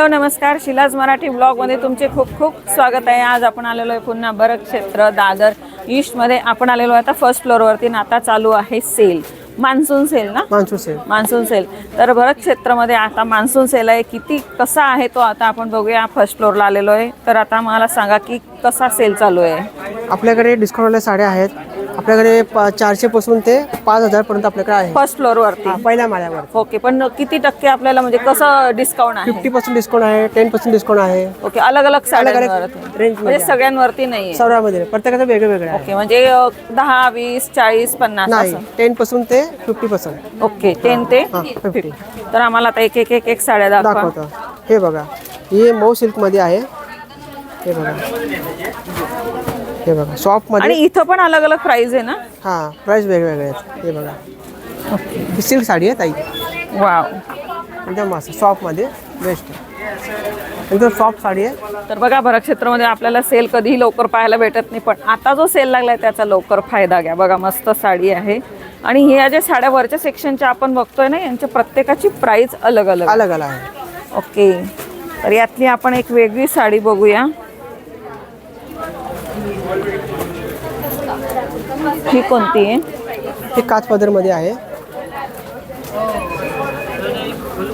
नमस्कार. शिलाज मराठी ब्लॉगमध्ये तुमचे खूप खूप स्वागत आहे. आज आपण आलेलो आहे पुन्हा भरत क्षेत्र दादर ईस्टमध्ये. आपण आलेलो आहे आता फर्स्ट फ्लोअरवरती. आता चालू आहे सेल, मान्सून सेल ना. मान्सून सेल तर भरत क्षेत्रामध्ये आता मान्सून सेल आहे. किती कसा आहे तो आता आपण बघूया. फर्स्ट फ्लोअरला आलेलो आहे तर आता मला सांगा की कसा सेल चालू आहे. आपल्याकडे डिस्काउंटवाल्या साड्या आहेत. आपल्याकडे 400 पासून ते 5000 पर्यंत आपल्याकडे आहे फर्स्ट फ्लोअरवरती, पहिल्या माळ्यावर. ओके. पण किती टक्के आपल्याला म्हणजे कसं डिस्काउंट आहे? 50% डिस्काउंट आहे, 10% डिस्काउंट आहे. ओके. अलग अलग रेंज म्हणजे सगळ्यांवरती नाही आहे. सर्वांमध्ये प्रत्येकाचं वेगळं वेगळं आहे. ओके. म्हणजे 10, 20, 40, 50 नाही, 10 पासून ते 50%. ओके. 10 ते 50. तर आम्हाला आता एक साड्या दाखवतो. हे बघा, हे मऊ सिल्क मध्ये आहे. हे बघा, हे बघा सॉफ्ट मध्ये. आणि इथं पण अलग अलग प्राइस आहे ना. हा, प्राइस वेगवेगळे आहेत. हे बघा, ही सिल्क साडी आहे ताई. वाव, एकदम मस्त सॉफ्ट मध्ये बेस्ट आहे. एकदम सॉफ्ट साडी आहे. तर बघा भरत क्षेत्रामध्ये आपल्याला सेल कधीही लवकर पाहायला भेटत नाही, पण आता जो सेल लागलाय त्याचा लवकर फायदा घ्या. बघा मस्त साडी आहे. आणि ह्या ज्या साड्या वरच्या सेक्शनच्या आपण बघतोय ना, यांच्या प्रत्येकाची प्राइस अलग अलग आहे. ओके. तर यातली आपण एक वेगळी साडी बघूया. ही कोणती आहे? ही काच पदर मध्ये आहे.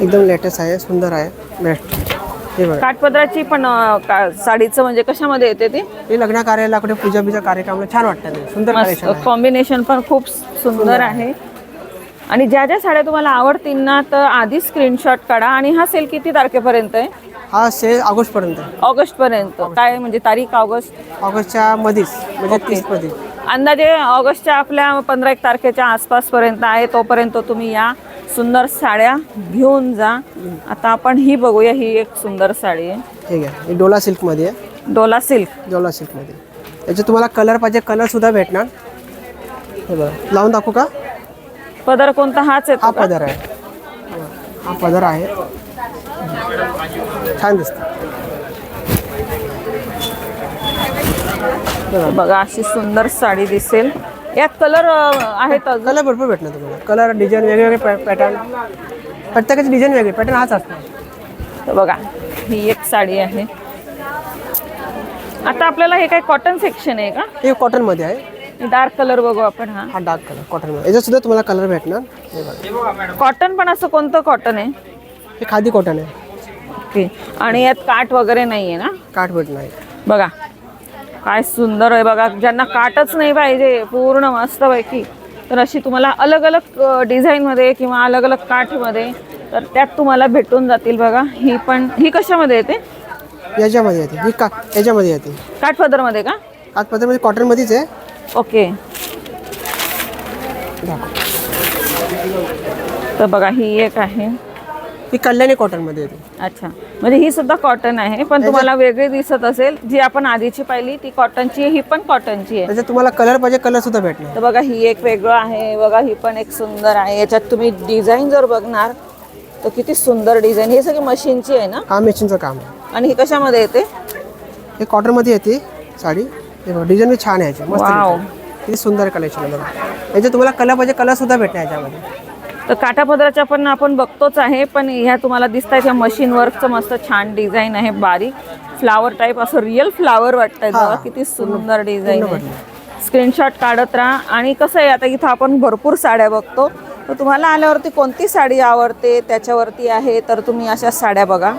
एकदम लेटेस्ट आहे, सुंदर आहे, बेस्ट. हे बघा, काठपदराची पण साडीचं म्हणजे कशामध्ये येते ती? हे लग्न कार्याला कुठे पूजा बिजा कार्यक्रमाला छान वाटतं. सुंदर कलेक्शन आहे. कॉम्बिनेशन पण खूप सुंदर आहे. आणि ज्या ज्या साड्या तुम्हाला आवडतील ना, तर आधी स्क्रीनशॉट काढा. आणि हा सेल किती तारखेपर्यंत आहे? हा सेल ऑगस्ट पर्यंत. ऑगस्ट पर्यंत. काय म्हणजे तारीख? ऑगस्टच्या मध्येच, म्हणजे 30 मध्ये. अंदाजे ऑगस्टच्या आपल्या 15-1 तारखेच्या आसपास पर्यंत आहे. तोपर्यंत तुम्ही या सुंदर साड्या घेऊन जा. आता आपण ही बघूया. ही एक सुंदर साडी आहे. ठीक आहे, ही डोला सिल्क मध्ये आहे. डोला सिल्क मध्ये याच्यात तुम्हाला कलर पाहिजे, कलर सुद्धा भेटणार. हे बघा, लावून दाखवू का? पदर कोणता? हाच आहे. हा पदर आहे. हा पदर आहे, छान दिसतं. बघा अशी सुंदर साडी दिसेल. यात कलर आहेत. कलर भरपूर भेटणार तुम्हाला. कलर डिझाईन वेगवेगळे, पॅटर्न प्रत्येकाची डिझाईन वेगळी, पॅटर्न हाच असतो. तर बघा ही एक साडी आहे. आता आपल्याला हे काय कॉटन सेक्शन आहे का? हे कॉटन मध्ये आहे. डार्क कलर बघू आपण. हा डार्क कलर कॉटन मध्ये. याच्यात सुद्धा तुम्हाला कलर भेटणार. हे बघा, कॉटन पण असं कोणतं कॉटन आहे? हे खादी कॉटन आहे. ओके. आणि यात काठ वगैरे नाही आहे ना? काठ भेटणार. बघा काय सुंदर आहे. बघा, ज्यांना काठच नाही पाहिजे पूर्ण मस्त पैकी, तर अशी तुम्हाला अलग अलग डिझाईनमध्ये किंवा अलग अलग काठमध्ये तर त्यात तुम्हाला भेटून जातील. बघा ही पण, ही कशामध्ये येते? याच्यामध्ये येते. ही याच्यामध्ये येते. काठपदरमध्ये का? काठपदरमध्ये कॉटन मध्येच आहे. ओके. तर बघा ही एक आहे. ही कल्याणी कॉटन मध्ये येते. अच्छा, म्हणजे ही सुद्धा कॉटन आहे, पण तुम्हाला वेगळी दिसत असेल. जी आपण आधीची पाहिली ती कॉटनची आहे, ही पण कॉटनची आहे. त्याच्यात तुम्हाला कलर पाहिजे, कलर सुद्धा भेटणार. तर बघा ही एक वेगळं आहे. बघा ही पण एक सुंदर आहे. याच्यात तुम्ही डिझाईन जर बघणार तर किती सुंदर डिझाईन. हे सगळी मशीनची आहे ना? हा, मशीनचं काम आहे. आणि ही कशामध्ये येते? हे कॉटन मध्ये येते साडी. डिझाईन भी छान आहे. वाव, किती सुंदर कलेक्शन आहे. बघा, याच्यात तुम्हाला कलर पाहिजे, कलर सुद्धा भेटणार याच्यामध्ये. तर काठापदराच्या पण आपण बघतोच आहे, पण ह्या तुम्हाला दिसत आहेत ह्या मशीन वर्कचं मस्त छान डिझाईन आहे. बारीक फ्लावर टाईप, असं रिअल फ्लावर वाटतंय. बघा किती सुंदर डिझाईन आहे. स्क्रीनशॉट काढत राहा. आणि कसं आहे, आता इथं आपण भरपूर साड्या बघतो, तर तुम्हाला आल्यावरती कोणती साडी आवडते त्याच्यावरती आहे. तर तुम्ही अशा साड्या बघा.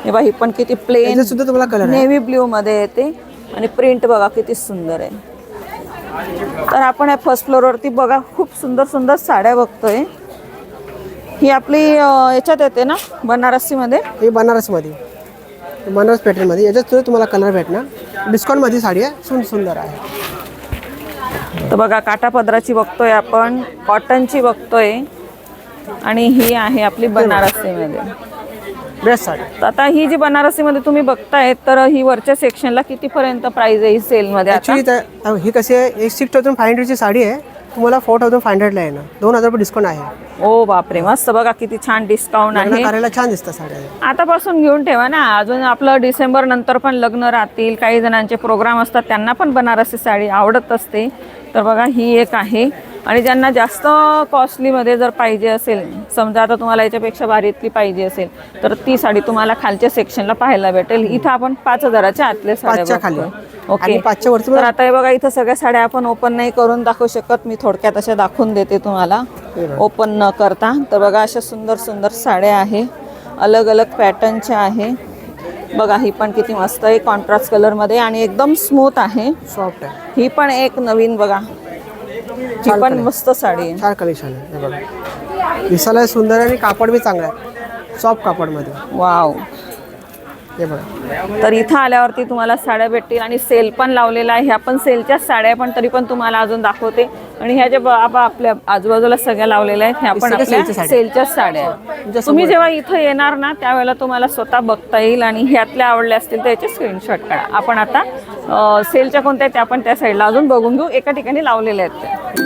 हे बघा, ही पण किती प्लेन सुद्धा तुम्हाला कलर नेव्ही ब्ल्यू मध्ये येते. आणि प्रिंट बघा किती सुंदर आहे. तर आपण या फर्स्ट फ्लोअरवरती बघा खूप सुंदर सुंदर साड्या बघतोय. ही आपली याच्यात येते ना, बनारसीमध्ये? हे बनारसमध्ये, बनारस पॅटर्नमध्ये. याच्यात सुद्धा तुम्हाला कलर भेटणार. डिस्काउंटमध्ये साडी आहे, सुंदर आहे. तर बघा काठापदराची बघतोय आपण, कॉटनची बघतोय, आणि ही आहे आपली बनारसीमध्ये. बेस्ट साडी. तर आता ही जी बनारसीमध्ये तुम्ही बघताय, तर ही वरच्या सेक्शनला कितीपर्यंत प्राइस आहे ही सेलमध्ये? ॲक्च्युली ही कशी आहे, 6500 ची साडी आहे. तुम्हाला 4500 ला येणार. 2000 रुपये डिस्काउंट आहे. ओ बापरे, मस्त. बघा किती छान डिस्काउंट आहे. करायला छान दिसतं साड्या. आतापासून घेऊन ठेवा ना. अजून आपलं डिसेंबर नंतर पण लग्न राहतील, काही जणांचे प्रोग्राम असतात, त्यांना पण बनारसी साडी आवडत असते. तर बघा ही एक आहे. आणि ज्यांना जास्त कॉस्टलीमध्ये जर पाहिजे असेल, समजा आता तुम्हाला याच्यापेक्षा भारीतली पाहिजे असेल, तर ती साडी तुम्हाला खालच्या सेक्शनला पाहायला भेटेल. इथं आपण 5,000च्या आतल्या साड्या 5च्या खाली. बघतोय. ओके, आणि 5च्या वरती तर आता हे बघा, इथं सगळ्या साड्या आपण ओपन नाही करून दाखवू शकत, मी थोडक्यात अशा दाखवून देते तुम्हाला ओपन न करता. तर बघा, अशा सुंदर सुंदर साड्या आहे, अलग अलग पॅटर्नच्या आहे. बघा, ही पण किती मस्त आहे, कॉन्ट्रास्ट कलरमध्ये आणि एकदम स्मूथ आहे. सॉफ्ट आहे, ही पण एक नवीन बघा, ही पण मस्त साडी आहे. छान कलेक्शन आहे. हे बघा, दिसायला सुंदर आहे आणि कापड बी चांगला आहे, सॉफ्ट कापडमध्ये. वाव. हे बघा, तर इथं आल्यावरती तुम्हाला साड्या भेटतील आणि सेल पण लावलेला आहे. ह्या पण सेलच्या साड्या, पण तरी पण तुम्हाला अजून दाखवते. आणि ह्या ज्या आपल्या आजूबाजूला सगळ्या लावलेल्या आहेत, ह्या पण आपल्या सेलच्या साड्या आहेत. तुम्ही जेव्हा इथं येणार ना, त्यावेळेला तुम्हाला स्वतः बघता येईल आणि ह्यातल्या आवडल्या असतील तर याचे स्क्रीनशॉट काढा. आपण आता सेलच्या कोणत्या त्या पण त्या साईडला अजून बघून घेऊ. एका ठिकाणी लावलेल्या आहेत त्या.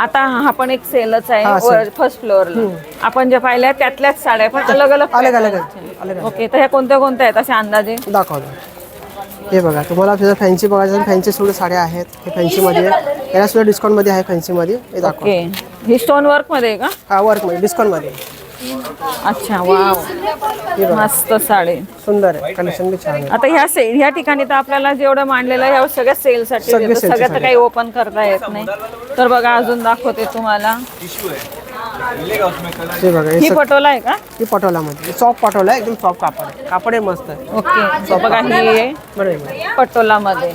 आता हा पण एक सेलच आहे फर्स्ट फ्लोअरला. आपण ज्या पाहिल्या त्यातल्याच साड्या पण अलग अलग अलग अलग आहे. ओके, तर ह्या कोणत्या कोणत्या आहेत अशा अंदाजे दाखवतो. हे बघा, तुम्हाला जर फॅन्सी बघायचं तर फॅन्सी सुद्धा साड्या आहेत. हे फॅन्सीमध्ये याला सुद्धा डिस्काउंटमध्ये आहे, फॅन्सीमध्ये. हे दाखव. ओके, ही स्टोन वर्क मध्ये आहे का? हा, वर्कमध्ये डिस्काउंटमध्ये. अच्छा, वाव, मस्त साडी, सुंदर आहे, कलेक्शन बी छान आहे. आता ह्या ठिकाणी तर आपल्याला जेवढं मांडलेलं आहे ह्या सगळ्या सेलसाठी, सगळ्यात काही ओपन करता येत नाही. तर बघा, अजून दाखवते तुम्हाला. हे बघा, ही पटोला आहे का? ही पटोलामध्ये सॉफ्ट पटोला आहे, एकदम सॉफ्ट कापड आहे, कापड आहे मस्त आहे. ओके, बघा, ही आहे बरोबर पटोलामध्ये.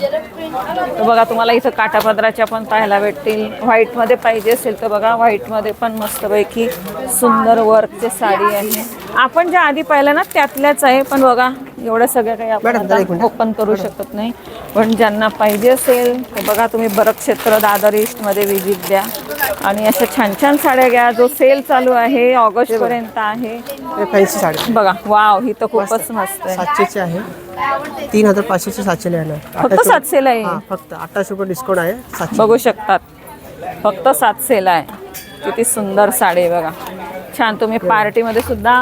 तर बघा, तुम्हाला इथं काठापदराच्या पण पाहायला भेटतील. व्हाईटमध्ये पाहिजे असेल तर बघा, व्हाईटमध्ये पण मस्तपैकी सुंदर वर्कची साडी आहे. आपण ज्या आधी पाहिलं ना त्यातल्याच आहे, पण बघा एवढ्या सगळ्या काही आपण ओपन करू शकत नाही. पण ज्यांना पाहिजे असेल तर बघा, तुम्ही बरं क्षेत्र दादर ईस्टमध्ये व्हिजिट द्या आणि अशा छान छान साड्या घ्या. जो सेल चालू आहे ऑगस्ट पर्यंत आहे. फॅन्सी साडी बघा, वाव, ही तर खूपच मस्त आहे. 700ची आहे, 3,500ची 700 आहे. फक्त 700 आहे. फक्त 28 रुपये डिस्काउंट आहे. 700 बघू शकतात, फक्त 700 आहे. किती सुंदर साडी आहे बघा, छान. तुम्ही पार्टीमध्ये सुद्धा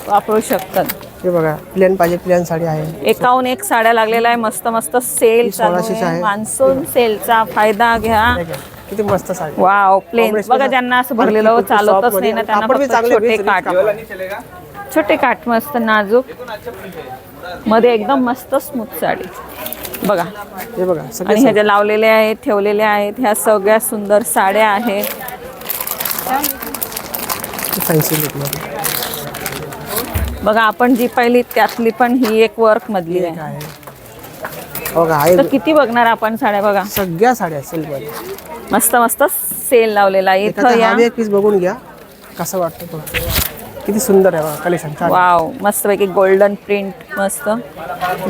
वापरू शकतात. हे बघा, प्लेन पाहिजे प्लेन साडी आहे. 51 साड्या लागलेल्या आहे. मस्त मस्त सेल चालू आहे, मान्सून सेलचा फायदा घ्या. किती मस्त साडी. वाव, प्लेन बघा, ज्यांना असं भरलेलं चालतच नाही ना, त्यांना फक्त छोटे काठ मस्त नाजूक मध्ये एकदम मस्त स्मूथ साडी बघा. हे बघा, आणि ह्या ज्या लावलेल्या आहेत, ठेवलेल्या आहेत, ह्या सगळ्या सुंदर साड्या आहेत. फॅन्सी लुकमध्ये बघा, आपण जी पाहिली त्यातली पण ही एक वर्क मधली आहे. बघा, तर किती बघणार आपण साड्या. बघा, सगळ्या साड्या सेलमध्ये मस्त मस्त सेल लावलेला आहे. इथं या, एक पीस बघून घ्या कसं वाटतं. किती सुंदर आहे बघा, कलेक्शन छान. वाव, मस्तपैकी गोल्डन प्रिंट मस्त.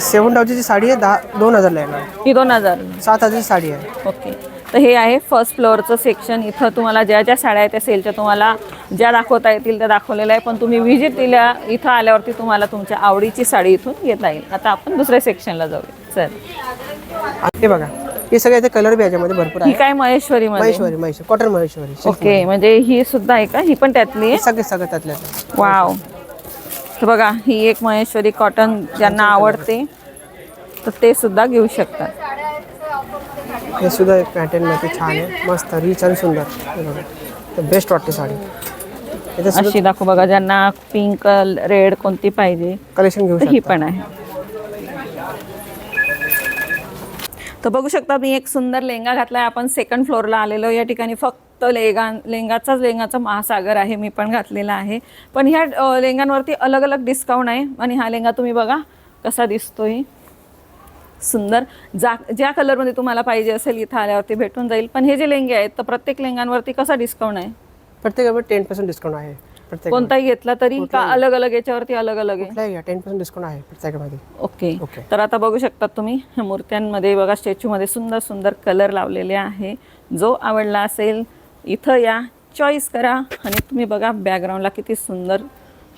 7,000ची साडी आहे, 2,000ला आहे. ही 2000 7,000ची साडी आहे. ओके, तर हे आहे फर्स्ट फ्लोअरचं सेक्शन. इथं तुम्हाला ज्या ज्या साड्या आहेत त्या सेलच्या तुम्हाला ज्या दाखवता येतील त्या दाखवलेल्या आहे. पण तुम्ही व्हिजिट दिल्या इथं आल्यावरती तुम्हाला तुमच्या आवडीची साडी इथून घेता येईल. आता आपण दुसऱ्या सेक्शनला जाऊया. चल, हे बघा, हे सगळे इथे कलर बी याच्यामध्ये भरपूर ही आहे. काय महेश्वरी महेश्वरी कॉटन महेश्वरी. ओके, म्हणजे ही सुद्धा आहे का? ही पण त्यातली आहे. सगळे त्यातल्या. वाव, तर बघा, ही एक महेश्वरी कॉटन ज्यांना आवडते तर ते सुद्धा घेऊ शकतात. हे सुद्धा एक पॅटर्न मध्ये छान आहे, मस्त रिच आणि सुंदर. हे बघा, तर बेस्ट वाटते साडी. अशी दाखव बघा, ज्यांना पिंक रेड कोणती पाहिजे कलेक्शन घेऊ ही पण आहे. तर बघू शकता, मी एक सुंदर लेहंगा घातलाय. आपण सेकंड फ्लोअरला आलेलो. या ठिकाणी फक्त लेहंगाचा महासागर आहे. मी पण घातलेला आहे. पण ह्या लेहंगांवरती अलग अलग डिस्काउंट आहे. आणि हा लेहंगा तुम्ही बघा कसा दिसतोय, सुंदर. ज्या कलरमध्ये तुम्हाला पाहिजे असेल इथं आल्यावरती भेटून जाईल. पण हे जे लेहंगे आहेत तर प्रत्येक लेहंगांवरती कसा डिस्काउंट आहे? प्रत्येकावर 10% डिस्काउंट आहे. प्रत्येक कोणताही घेतला तरी का अलग अलग याच्यावरती अलग अलग आहे? कुठलाही घ्या 10% डिस्काउंट आहे प्रत्येकामध्ये. ओके. ओके. तर आता बघू शकता तुम्ही ह्या मूर्त्यांमध्ये बघा, स्टॅच्यूमध्ये सुंदर सुंदर कलर लावलेले आहे. जो आवडला असेल इथं या, चॉईस करा. आणि तुम्ही बघा बॅकग्राऊंडला किती सुंदर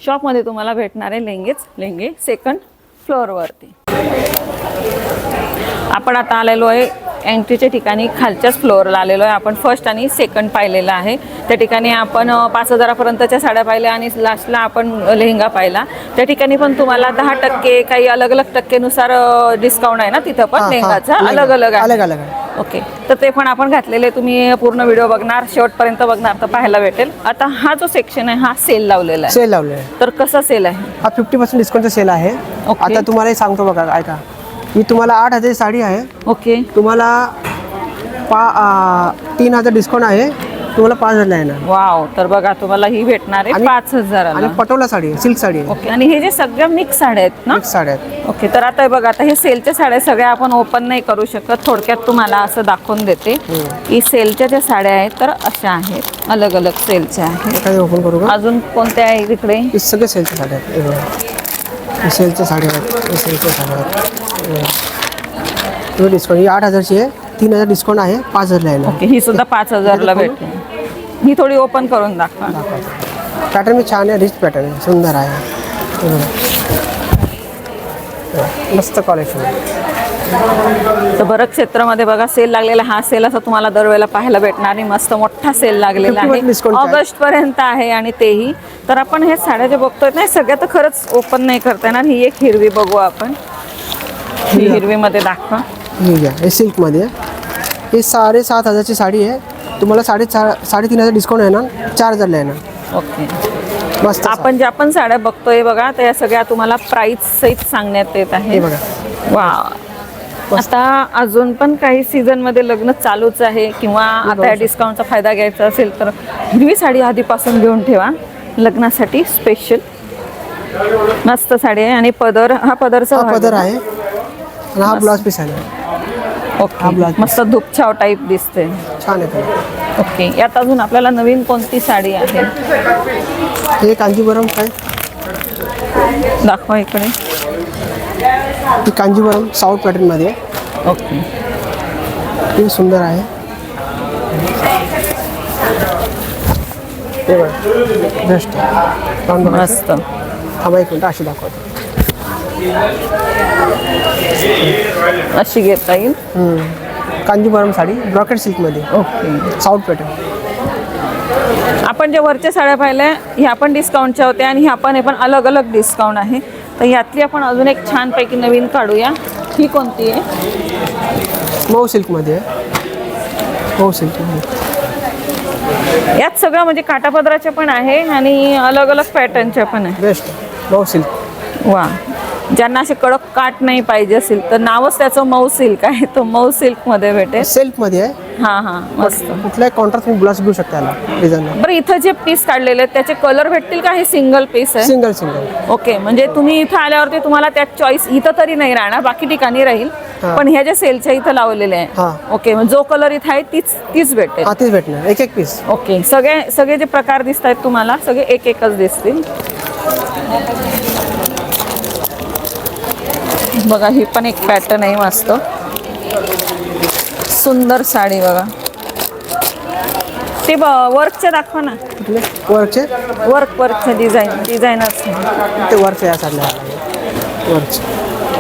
शॉपमध्ये तुम्हाला भेटणार आहे लेंगे सेकंड फ्लोअरवरती. आपण आता आलेलो आहे एंट्रीच्या ठिकाणी, खालच्याच फ्लोअरला आलेलो आहे. आपण फर्स्ट आणि सेकंड पाहिलेलं आहे. त्या ठिकाणी आपण 5,000पर्यंतच्या साड्या पाहिल्या आणि लास्टला आपण लेहंगा पाहिला. त्या ठिकाणी पण तुम्हाला 10% काही अलग अलग टक्केनुसार डिस्काउंट आहे ना तिथं पण लेहंगाचा अलग अलग आहे. ओके. तर ते पण आपण घातलेले, तुम्ही पूर्ण व्हिडिओ बघणार, शेवटपर्यंत बघणार तर पाहायला भेटेल. आता हा जो सेक्शन आहे हा सेल लावलेला आहे. सेल लावलेला आहे. तर कसा सेल आहे हा 50% डिस्काउंटचा सेल आहे. आता तुम्हाला सांगतो बघा, ऐका. ही तुम्हाला 8,000 साडी आहे. ओके. तुम्हाला 3,000 डिस्काउंट आहे, तुम्हाला 5,000 आहे ना. वाव. तर बघा तुम्हाला ही भेटणार आहे 5,000. आणि पटोला साडी आहे, सिल्क साडी आहे. ओके. आणि हे जे सगळ्या मिक्स साड्या आहेत ना? मिक्स साड्या आहेत. ओके. तर आता बघा, आता हे सेलच्या साड्या सगळ्या आपण ओपन नाही करू शकत. थोडक्यात तुम्हाला असं दाखवून देते की सेलच्या ज्या साड्या आहेत तर अशा आहेत, अलग अलग सेलच्या आहेत. काय ओपन करू का? अजून कोणत्या आहे इकडे? हे सगळे सेलच्या साड्या आहेत. सेलच्या साड्या आहेत, सेलच्या साड्या आहेत. डिस्काउंट ही 8,000ची आहे, 3,000 डिस्काउंट आहे, 5,000 आहे. ओके. ही सुद्धा 5,000ला भेटते. ही थोडी ओपन करून दाखवा. पॅटर्न मी छान आहे, रिच पॅटर्न आहे, सुंदर आहे. मस्त कलेक्शन. तर बरं क्षेत्रामध्ये बघा सेल लागलेला, हा सेल असा तुम्हाला दरवेळेला पाहायला भेटणार नाही. मस्त मोठा सेल लागलेला आहे, ऑगस्ट पर्यंत आहे. आणि तेही तर आपण हे साड्या जे बघतोय नाही सगळ्या तर खरंच ओपन नाही करता येणार. ही एक हिरवी बघू आपण, ही हिरवीमध्ये दाखवा. हे घ्या, हे सिल्कमध्ये आहे. हे 7,500ची साडी आहे, तुम्हाला 3,500 डिस्काउंट आहे ना, 4,000ला आहे ना. ओके. मस्त. आपण ज्या पण साड्या बघतोय बघा, तर या सगळ्या तुम्हाला प्राइस सहित सांगण्यात येत आहे. बघा. वा. आता अजून पण काही सीझन मध्ये लग्न चालूच आहे किंवा आता या डिस्काउंटचा फायदा घ्यायचा असेल तर हिरवी साडी आधीपासून घेऊन ठेवा, लग्नासाठी स्पेशल. मस्त साडी आहे. आणि पदर, हा पदरचा पदर आहे आणि हा ब्लाउज पीस आहे. ओके. मस्त धूपछाव टाईप दिसते, छान आहे. ओके. यात अजून आपल्याला नवीन कोणती साडी आहे? हे कांजीवरम काय दाखवा इकडे. ही कांजीवरम साऊथ पॅटर्नमध्ये आहे. ओके. हे सुंदर आहे. हे बघा, बेस्ट मस्त. थांबा एक मिनिट, अशी दाखवतो. अशी घेता येईल. कांजीवरम साडी ब्रॉकेट सिल्कमध्ये. ओके. South pattern. आपण ज्या वरच्या साड्या पाहिल्या ह्या पण डिस्काउंटच्या होत्या आणि ह्या पण हे पण अलग अलग डिस्काउंट आहे. तर यातली आपण अजून एक छानपैकी नवीन काढूया. ही कोणती आहे? मऊ सिल्कमध्ये आहे. मऊ सिल्कमध्ये यात सगळं म्हणजे काटापदराच्या पण आहे आणि अलग अलग पॅटर्नच्या पण आहे. बेस्ट मऊ सिल्क. वा. ज्यांना असे कडक काट नाही पाहिजे असेल तर नावच त्याचं मऊ सिल्क आहे, तो मऊ सिल्कमध्ये भेटेल. सिल्कमध्ये आहे. हां हां, मस्त. कुठलाही कॉन्ट्रास्ट तुम्ही ब्लाउज घेऊ शकता याला डिझाईन. बरं, इथं जे पीस काढलेले आहेत त्याचे कलर भेटतील का? हे सिंगल पीस आहे? सिंगल. ओके. म्हणजे तुम्ही इथं आल्यावरती तुम्हाला त्यात चॉईस इथं तरी नाही राहणार, बाकी ठिकाणी राहील. पण ह्या ज्या सेलच्या इथं लावलेल्या आहे, ओके, म्हणजे जो कलर इथं आहे तीच भेटेल. तीच भेटणार, एक पीस. ओके. सगळे जे प्रकार दिसत आहेत तुम्हाला सगळे एकच दिसतील. बघा, ही पण एक पॅटर्न आहे मस्त सुंदर साडी. बघा ते वर्कचे दाखवा ना. वर्कचे डिझाईनच ते वर्कचे या साईडला वर्कचे.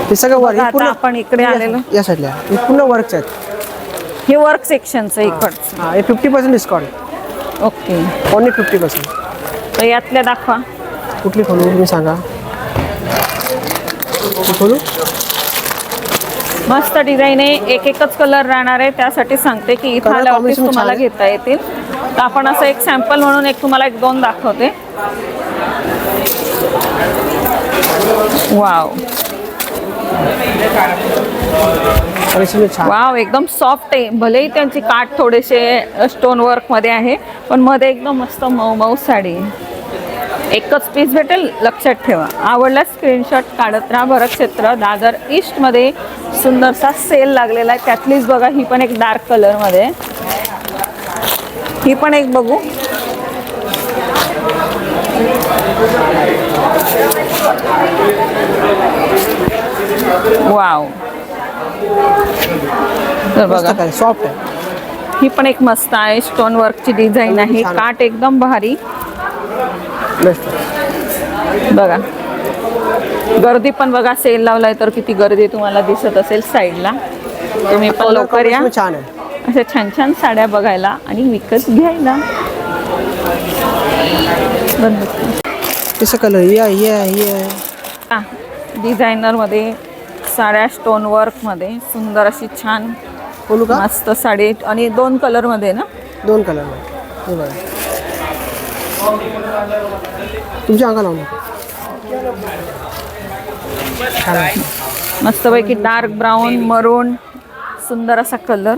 हे सगळं वर्क. आपण इकडे आलेलो या साईडला हे पूर्ण वर्कचे आहेत. हे वर्क सेक्शनचं इकडचं. हे 50% डिस्काउंट. ओके. ओनली 50%. तर यातल्या दाखवा. कुठली खोलू तुम्ही सांगा. खोलू. मस्त डिझाईन आहे, एकच कलर राहणार आहे. त्यासाठी सांगते की इथं आल्यावरती तुम्हाला घेता येतील. तर आपण असं एक सॅम्पल म्हणून एक 2 दाखवते. वाव. वाव, एकदम सॉफ्ट आहे. भलेही त्यांची काठ थोडेसे स्टोन वर्क मध्ये आहे पण मध्ये एकदम मस्त मऊ साडी आहे. एकच पीस भेटेल, लक्षात ठेवा. आवडल्यास स्क्रीनशॉट काढत राहा. भरत क्षेत्र दादर ईस्ट मध्ये सुंदरसा सेल लागलेला आहे. त्यातलीच बघा, ही पण एक डार्क कलर मध्ये, ही पण एक बघू. वाव. तर बघा काय सॉफ्ट आहे. ही पण एक मस्त आहे, स्टोन वर्कची डिझाईन आहे, छान. काट एकदम भारी. बेस्ट. बघा गर्दी पण बघा, सेल लावलाय तर किती गर्दी तुम्हाला दिसत असेल साईडला. तुम्ही पण लवकर या छान आहे. अशा छान छान साड्या बघायला आणि विकत घ्यायला. कसं कलर ये डिझायनर मध्ये साड्या, स्टोन वर्क मध्ये सुंदर अशी छान बोलू का? मस्त साडी आणि 2 कलर मध्ये ना. 2 कलर हे बघा. तुमच्या अंगा लावून मस्तपैकी डार्क ब्राऊन, मरून, सुंदर असा कलर.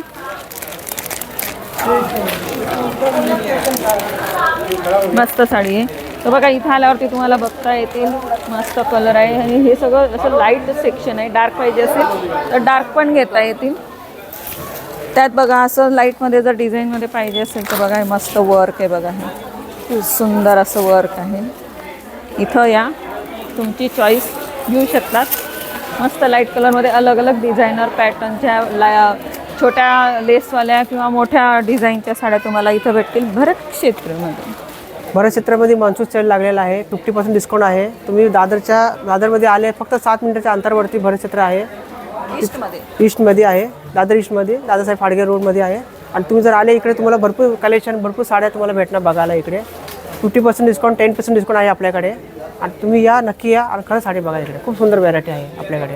मस्त साडी आहे. तर बघा इथं आल्यावरती तुम्हाला बघता येतील मस्त कलर आहे आणि हे सगळं असं लाईट सेक्शन आहे. डार्क पाहिजे असेल तर डार्क पण घेता येतील. त्यात बघा असं लाईटमध्ये जर डिझाईनमध्ये पाहिजे असेल तर बघा हे मस्त वर्क आहे. बघा हे सुंदर असं वर्क आहे. इथं या, तुमची चॉईस घेऊ शकतात. मस्त लाईट कलरमध्ये अलग अलग डिझायनर पॅटर्नच्या छोट्या लेसवाल्या किंवा मोठ्या डिझाईनच्या साड्या तुम्हाला इथं भेटतील भरत क्षेत्रामध्ये. भरत क्षेत्रामध्ये मान्सून सेल लागलेला आहे. 50% डिस्काउंट आहे. तुम्ही दादरमध्ये आले, फक्त 7 मिनिटाच्या अंतरावरती भरत क्षेत्र आहे. ईस्टमध्ये आहे, दादर ईस्टमध्ये, दादासाहेब फाडगे रोडमध्ये आहे. आणि तुम्ही जर आले इकडे तुम्हाला भरपूर कलेक्शन, भरपूर साड्या तुम्हाला भेटणार बघायला. इकडे 50% डिस्काउंट, 10% डिस्काउंट आहे आपल्याकडे. आणि तुम्ही या, नक्की या आणि खरं साडी बघा. इकडे खूप सुंदर व्हरायटी आहे आपल्याकडे.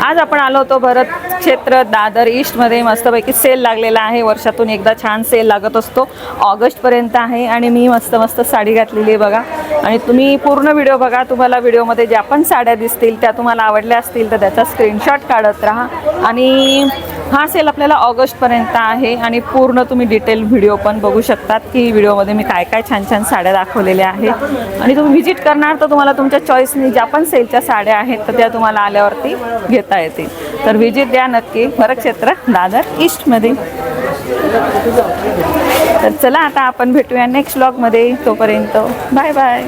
आज आपण आलो होतो भरत क्षेत्र दादर ईस्टमध्ये. मस्तपैकी सेल लागलेला आहे. वर्षातून एकदा छान सेल लागत असतो. ऑगस्टपर्यंत आहे आणि मी मस्त मस्त साडी घातलेली आहे बघा. आणि तुम्ही पूर्ण व्हिडिओ बघा. तुम्हाला व्हिडिओमध्ये ज्या पण साड्या दिसतील त्या तुम्हाला आवडल्या असतील तर त्याचा स्क्रीनशॉट काढत राहा. आणि हा सेल आपल्याला ऑगस्टपर्यंत आहे आणि पूर्ण तुम्ही डिटेल व्हिडिओ पण बघू शकतात की व्हिडिओमध्ये मी काय काय छान छान साड्या दाखवलेल्या आहेत. आणि तुम्ही व्हिजिट करणार तर तुम्हाला तुमच्या चॉईसने ज्या पण सेलच्या साड्या आहेत तर त्या तुम्हाला आल्यावरती घेता येतील. तर व्हिजिट द्या नक्की भरत क्षेत्र दादर ईस्टमध्ये. तर चला आता आपण भेटूया नेक्स्ट व्लॉगमध्ये. तोपर्यंत बाय बाय.